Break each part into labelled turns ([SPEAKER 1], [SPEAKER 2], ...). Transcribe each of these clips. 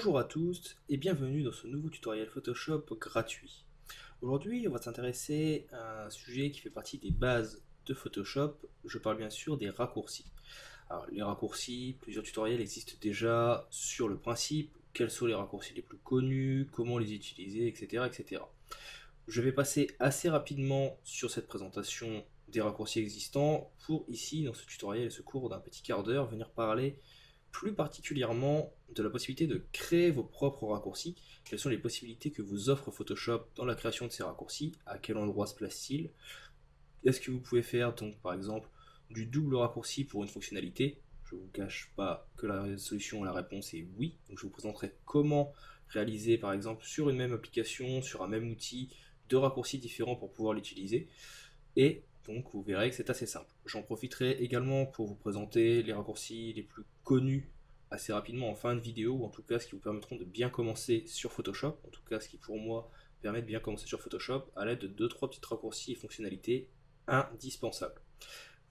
[SPEAKER 1] Bonjour à tous et bienvenue dans ce nouveau tutoriel Photoshop gratuit. Aujourd'hui, on va s'intéresser à un sujet qui fait partie des bases de Photoshop. Je parle bien sûr des raccourcis. Alors, les raccourcis, plusieurs tutoriels existent déjà sur le principe, quels sont les raccourcis les plus connus, comment les utiliser, etc. etc. Je vais passer assez rapidement sur cette présentation des raccourcis existants pour ici, dans ce tutoriel et ce cours d'un petit quart d'heure, venir parler plus particulièrement de la possibilité de créer vos propres raccourcis. Quelles sont les possibilités que vous offre Photoshop dans la création de ces raccourcis? À quel endroit se place-t-il? Est-ce que vous pouvez faire donc par exemple du double raccourci pour une fonctionnalité? Je ne vous cache pas que la solution, la réponse est oui. Donc je vous présenterai comment réaliser par exemple sur une même application, sur un même outil, deux raccourcis différents pour pouvoir l'utiliser. Et donc vous verrez que c'est assez simple. J'en profiterai également pour vous présenter les raccourcis les plus connus assez rapidement en fin de vidéo, ou en tout cas ce qui vous permettront de bien commencer sur Photoshop, en tout cas ce qui pour moi permet de bien commencer sur Photoshop à l'aide de 2-3 petits raccourcis et fonctionnalités indispensables.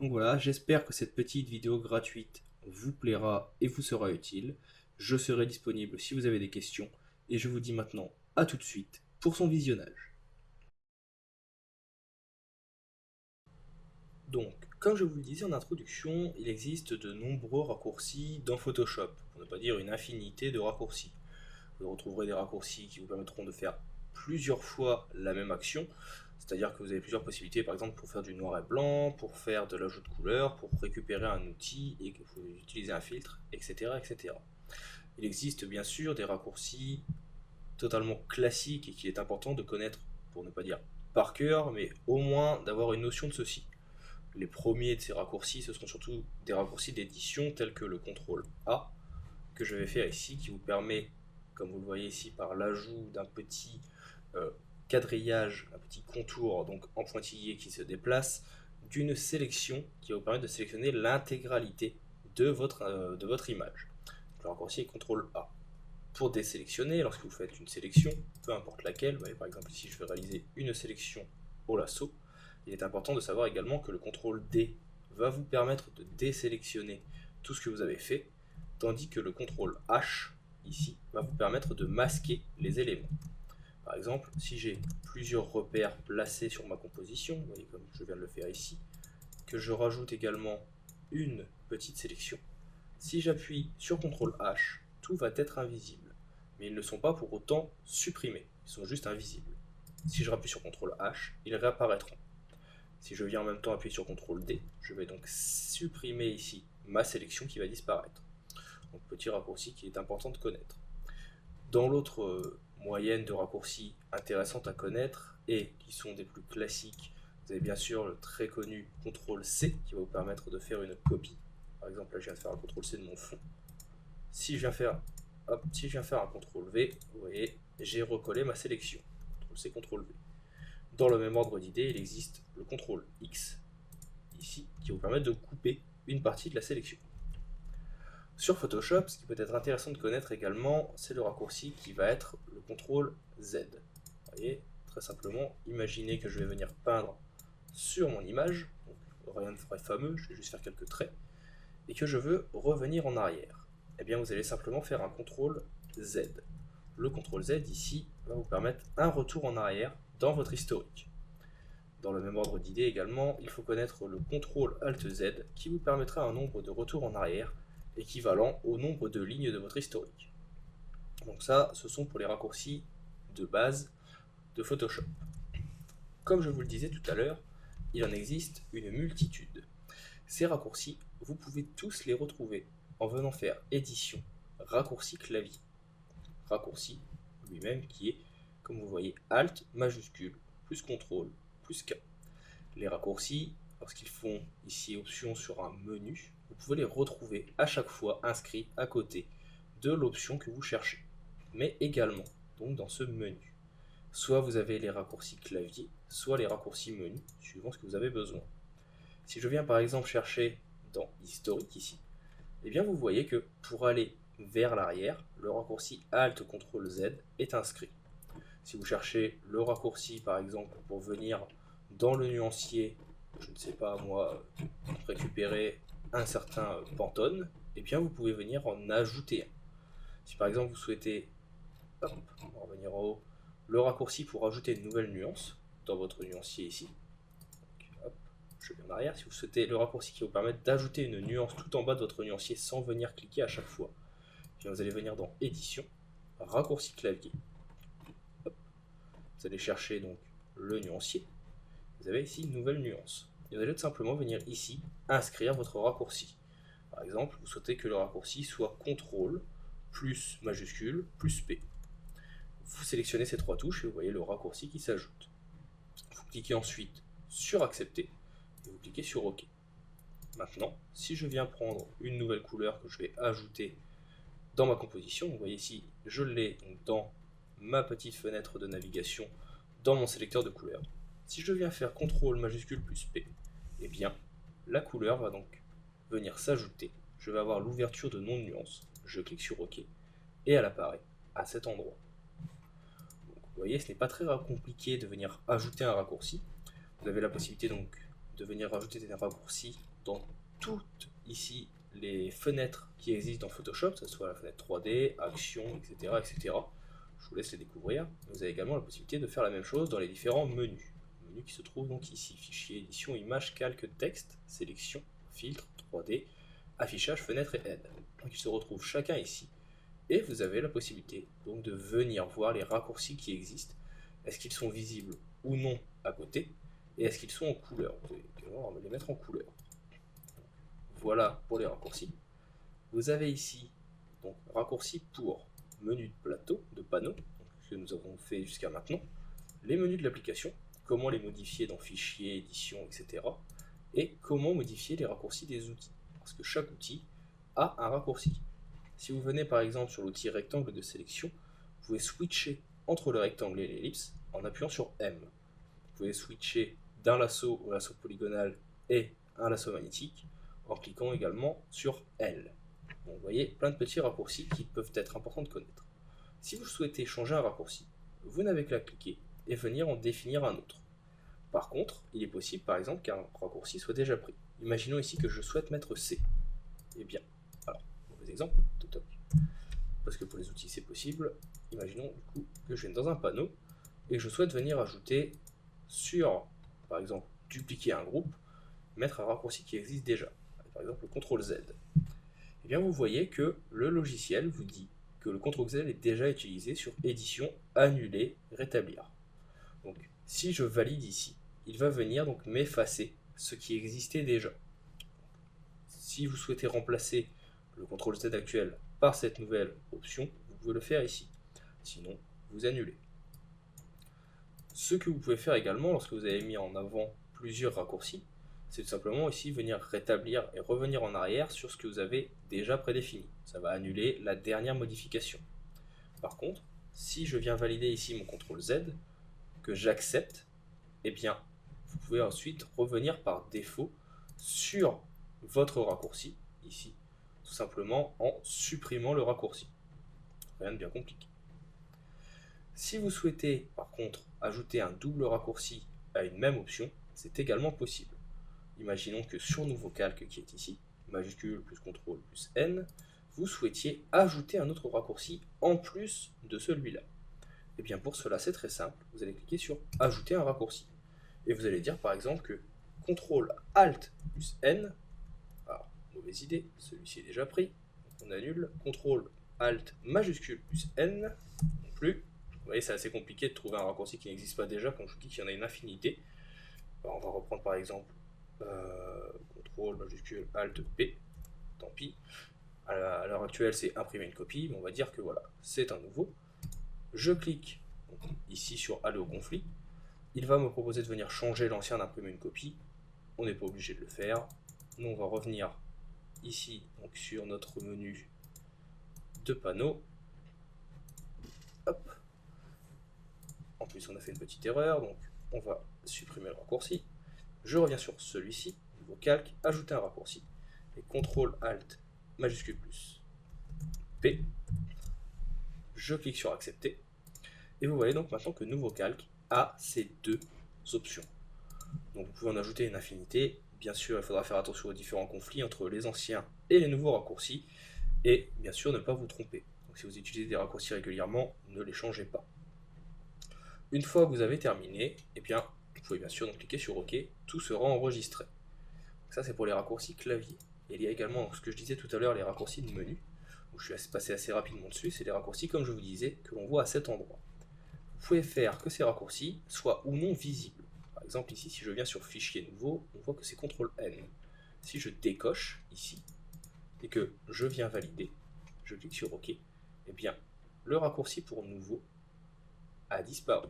[SPEAKER 1] Donc voilà, j'espère que cette petite vidéo gratuite vous plaira et vous sera utile. Je serai disponible si vous avez des questions, et je vous dis maintenant à tout de suite pour son visionnage. Donc, comme je vous le disais en introduction, il existe de nombreux raccourcis dans Photoshop, pour ne pas dire une infinité de raccourcis. Vous retrouverez des raccourcis qui vous permettront de faire plusieurs fois la même action, c'est-à-dire que vous avez plusieurs possibilités, par exemple pour faire du noir et blanc, pour faire de l'ajout de couleur, pour récupérer un outil et que vous utilisez un filtre, etc., etc. Il existe bien sûr des raccourcis totalement classiques et qu'il est important de connaître, pour ne pas dire par cœur, mais au moins d'avoir une notion de ceci. Les premiers de ces raccourcis, ce seront surtout des raccourcis d'édition tels que le CTRL A, que je vais faire ici, qui vous permet, comme vous le voyez ici, par l'ajout d'un petit quadrillage, un petit contour donc en pointillé qui se déplace, d'une sélection qui va vous permettre de sélectionner l'intégralité de votre image. Donc, le raccourci est CTRL A. Pour désélectionner, lorsque vous faites une sélection, peu importe laquelle, vous voyez, par exemple ici je vais réaliser une sélection au lasso, il est important de savoir également que le CTRL D va vous permettre de désélectionner tout ce que vous avez fait, tandis que le CTRL H, ici, va vous permettre de masquer les éléments. Par exemple, si j'ai plusieurs repères placés sur ma composition, vous voyez comme je viens de le faire ici, que je rajoute également une petite sélection, si j'appuie sur CTRL H, tout va être invisible, mais ils ne sont pas pour autant supprimés, ils sont juste invisibles. Si je rappuie sur CTRL H, ils réapparaîtront. Si je viens en même temps appuyer sur CTRL D, je vais donc supprimer ici ma sélection qui va disparaître. Donc petit raccourci qui est important de connaître. Dans l'autre moyenne de raccourcis intéressantes à connaître et qui sont des plus classiques, vous avez bien sûr le très connu CTRL C qui va vous permettre de faire une copie. Par exemple là je viens de faire un CTRL C de mon fond. Si je viens faire un CTRL V, vous voyez, j'ai recollé ma sélection. CTRL C, CTRL V. Dans le même ordre d'idée, il existe le CTRL X, ici, qui vous permet de couper une partie de la sélection. Sur Photoshop, ce qui peut être intéressant de connaître également, c'est le raccourci qui va être le CTRL Z. Vous voyez, très simplement, imaginez que je vais venir peindre sur mon image, donc rien de très fameux, je vais juste faire quelques traits, et que je veux revenir en arrière. Eh bien, vous allez simplement faire un CTRL Z. Le CTRL Z ici va vous permettre un retour en arrière dans votre historique. Dans le même ordre d'idée également, il faut connaître le CTRL ALT Z qui vous permettra un nombre de retours en arrière équivalent au nombre de lignes de votre historique. Donc ça, ce sont pour les raccourcis de base de Photoshop. Comme je vous le disais tout à l'heure, il en existe une multitude. Ces raccourcis, vous pouvez tous les retrouver en venant faire édition, raccourci clavier. Raccourci lui-même qui est, comme vous voyez, Alt majuscule plus CTRL plus K. Les raccourcis, lorsqu'ils font ici option sur un menu, vous pouvez les retrouver à chaque fois inscrits à côté de l'option que vous cherchez, mais également donc dans ce menu. Soit vous avez les raccourcis clavier, soit les raccourcis menu, suivant ce que vous avez besoin. Si je viens par exemple chercher dans historique ici, eh bien vous voyez que pour aller vers l'arrière, le raccourci Alt CTRL Z est inscrit. Si vous cherchez le raccourci par exemple pour venir dans le nuancier, je ne sais pas moi, récupérer un certain Pantone, eh bien vous pouvez venir en ajouter un. Si par exemple vous souhaitez, hop, on va revenir en haut, le raccourci pour ajouter une nouvelle nuance dans votre nuancier ici. Donc, hop, je vais en arrière. Si vous souhaitez le raccourci qui vous permet d'ajouter une nuance tout en bas de votre nuancier sans venir cliquer à chaque fois, puis vous allez venir dans Édition, Raccourci clavier. Hop. Vous allez chercher donc le nuancier. Vous avez ici une nouvelle nuance. Et vous allez tout simplement venir ici inscrire votre raccourci. Par exemple, vous souhaitez que le raccourci soit CTRL plus majuscule plus P. Vous sélectionnez ces trois touches et vous voyez le raccourci qui s'ajoute. Vous cliquez ensuite sur Accepter et vous cliquez sur OK. Maintenant, si je viens prendre une nouvelle couleur que je vais ajouter dans ma composition, vous voyez ici, je l'ai dans ma petite fenêtre de navigation dans mon sélecteur de couleurs. Si je viens faire CTRL majuscule plus P, eh bien, la couleur va donc venir s'ajouter. Je vais avoir l'ouverture de nom de nuance. Je clique sur OK et elle apparaît à cet endroit. Donc, vous voyez, ce n'est pas très compliqué de venir ajouter un raccourci. Vous avez la possibilité donc de venir rajouter des raccourcis dans toutes ici les fenêtres qui existent dans Photoshop, que ce soit la fenêtre 3D, Action, etc., etc. Je vous laisse les découvrir. Vous avez également la possibilité de faire la même chose dans les différents menus. Menu qui se trouve donc ici, fichier, édition, image, calque, texte, sélection, filtre, 3D, affichage, fenêtre et aide. Donc ils se retrouvent chacun ici. Et vous avez la possibilité donc de venir voir les raccourcis qui existent. Est-ce qu'ils sont visibles ou non à côté? Et est-ce qu'ils sont en couleur? Vous allez également les mettre en couleur. Voilà pour les raccourcis. Vous avez ici donc raccourcis pour menu de plateau, de panneau, ce que nous avons fait jusqu'à maintenant, les menus de l'application, comment les modifier dans fichier, édition, etc. Et comment modifier les raccourcis des outils, parce que chaque outil a un raccourci. Si vous venez par exemple sur l'outil rectangle de sélection, vous pouvez switcher entre le rectangle et l'ellipse en appuyant sur M. Vous pouvez switcher d'un lasso au lasso polygonal et un lasso magnétique en cliquant également sur L. Bon, vous voyez plein de petits raccourcis qui peuvent être importants de connaître. Si vous souhaitez changer un raccourci, vous n'avez qu'à cliquer et venir en définir un autre. Par contre, il est possible par exemple qu'un raccourci soit déjà pris. Imaginons ici que je souhaite mettre C. Eh bien, alors, mauvais exemple, toc, parce que pour les outils c'est possible. Imaginons du coup que je vienne dans un panneau et que je souhaite venir ajouter sur, par exemple, dupliquer un groupe, mettre un raccourci qui existe déjà, par exemple le CTRL Z. Eh bien vous voyez que le logiciel vous dit que le CTRL Z est déjà utilisé sur édition, annuler, rétablir. Donc si je valide ici, il va venir donc m'effacer ce qui existait déjà. Si vous souhaitez remplacer le CTRL Z actuel par cette nouvelle option, vous pouvez le faire ici. Sinon, vous annulez. Ce que vous pouvez faire également lorsque vous avez mis en avant plusieurs raccourcis, c'est tout simplement ici venir rétablir et revenir en arrière sur ce que vous avez déjà prédéfini. Ça va annuler la dernière modification. Par contre, si je viens valider ici mon CTRL Z, que j'accepte, eh bien, vous pouvez ensuite revenir par défaut sur votre raccourci, ici, tout simplement en supprimant le raccourci. Rien de bien compliqué. Si vous souhaitez, par contre, ajouter un double raccourci à une même option, c'est également possible. Imaginons que sur Nouveau Calque qui est ici, majuscule plus CTRL plus N, vous souhaitiez ajouter un autre raccourci en plus de celui-là. Et bien pour cela, c'est très simple. Vous allez cliquer sur Ajouter un raccourci. Et vous allez dire par exemple que CTRL ALT plus N, alors mauvaise idée, celui-ci est déjà pris, on annule, CTRL ALT majuscule plus N, non plus. Vous voyez, c'est assez compliqué de trouver un raccourci qui n'existe pas déjà, quand je vous dis qu'il y en a une infinité. Alors, on va reprendre par exemple CTRL majuscule ALT P, tant pis. À l'heure actuelle, c'est imprimer une copie, mais on va dire que voilà, c'est un nouveau. Je clique donc, ici sur Aller au conflit. Il va me proposer de venir changer l'ancien d'imprimer une copie. On n'est pas obligé de le faire. Nous, on va revenir ici donc, sur notre menu de panneaux. Hop. En plus, on a fait une petite erreur, donc on va supprimer le raccourci. Je reviens sur celui-ci, nouveau calque, ajouter un raccourci. Et CTRL ALT majuscule plus P. Je clique sur accepter. Et vous voyez donc maintenant que Nouveau Calque a ces deux options. Donc vous pouvez en ajouter une infinité. Bien sûr, il faudra faire attention aux différents conflits entre les anciens et les nouveaux raccourcis. Et bien sûr, ne pas vous tromper. Donc si vous utilisez des raccourcis régulièrement, ne les changez pas. Une fois que vous avez terminé, eh bien, vous pouvez bien sûr donc cliquer sur OK, tout sera enregistré. Donc ça c'est pour les raccourcis clavier. Et il y a également ce que je disais tout à l'heure, les raccourcis de menu. Donc je suis passé assez rapidement dessus, c'est les raccourcis comme je vous disais que l'on voit à cet endroit. Vous pouvez faire que ces raccourcis soient ou non visibles. Par exemple ici, si je viens sur fichier nouveau, on voit que c'est CTRL-N. Si je décoche ici, et que je viens valider, je clique sur OK, eh bien le raccourci pour nouveau a disparu,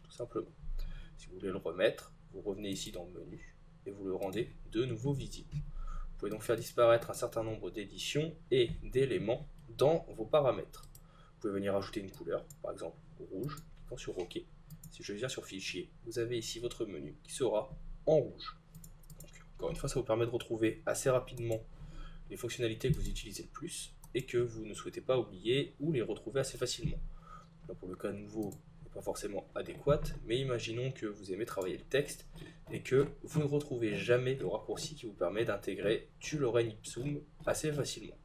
[SPEAKER 1] tout simplement. Si vous voulez le remettre, vous revenez ici dans le menu et vous le rendez de nouveau visible. Vous pouvez donc faire disparaître un certain nombre d'éditions et d'éléments dans vos paramètres. Vous pouvez venir ajouter une couleur, par exemple rouge, cliquant sur OK. Si je viens sur fichier, vous avez ici votre menu qui sera en rouge. Donc, encore une fois, ça vous permet de retrouver assez rapidement les fonctionnalités que vous utilisez le plus et que vous ne souhaitez pas oublier ou les retrouver assez facilement. Là, pour le cas nouveau, n'est pas forcément adéquate, mais imaginons que vous aimez travailler le texte et que vous ne retrouvez jamais le raccourci qui vous permet d'intégrer tu lorem ipsum assez facilement.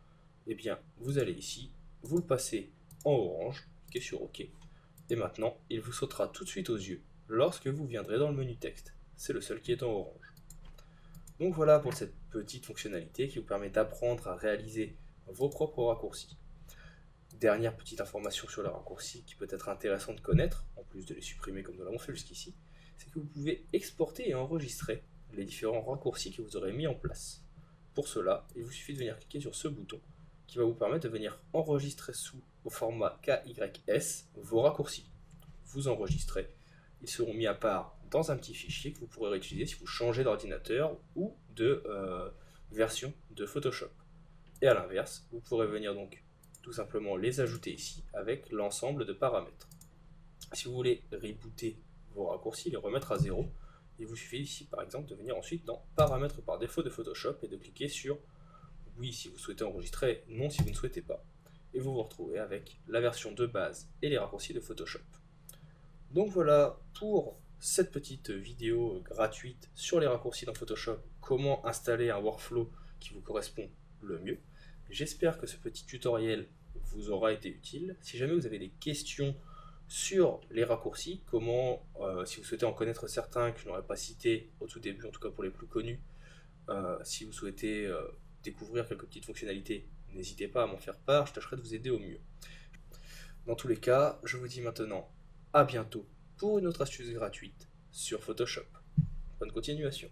[SPEAKER 1] Eh bien, vous allez ici, vous le passez en orange, cliquez sur OK, et maintenant, il vous sautera tout de suite aux yeux lorsque vous viendrez dans le menu texte. C'est le seul qui est en orange. Donc voilà pour cette petite fonctionnalité qui vous permet d'apprendre à réaliser vos propres raccourcis. Dernière petite information sur les raccourcis qui peut être intéressant de connaître, en plus de les supprimer comme nous l'avons fait jusqu'ici, c'est que vous pouvez exporter et enregistrer les différents raccourcis que vous aurez mis en place. Pour cela, il vous suffit de venir cliquer sur ce bouton qui va vous permettre de venir enregistrer au format KYS vos raccourcis. Vous enregistrez, ils seront mis à part dans un petit fichier que vous pourrez réutiliser si vous changez d'ordinateur ou de version de Photoshop. Et à l'inverse, vous pourrez venir donc tout simplement les ajouter ici avec l'ensemble de paramètres. Si vous voulez rebooter vos raccourcis, les remettre à zéro, il vous suffit ici par exemple de venir ensuite dans paramètres par défaut de Photoshop et de cliquer sur oui si vous souhaitez enregistrer, non si vous ne souhaitez pas. Et vous vous retrouvez avec la version de base et les raccourcis de Photoshop. Donc voilà pour cette petite vidéo gratuite sur les raccourcis dans Photoshop, comment installer un workflow qui vous correspond le mieux. J'espère que ce petit tutoriel vous aura été utile. Si jamais vous avez des questions sur les raccourcis, comment, si vous souhaitez en connaître certains que je n'aurais pas cités au tout début, en tout cas pour les plus connus, si vous souhaitez découvrir quelques petites fonctionnalités, n'hésitez pas à m'en faire part, je tâcherai de vous aider au mieux. Dans tous les cas, je vous dis maintenant à bientôt pour une autre astuce gratuite sur Photoshop. Bonne continuation.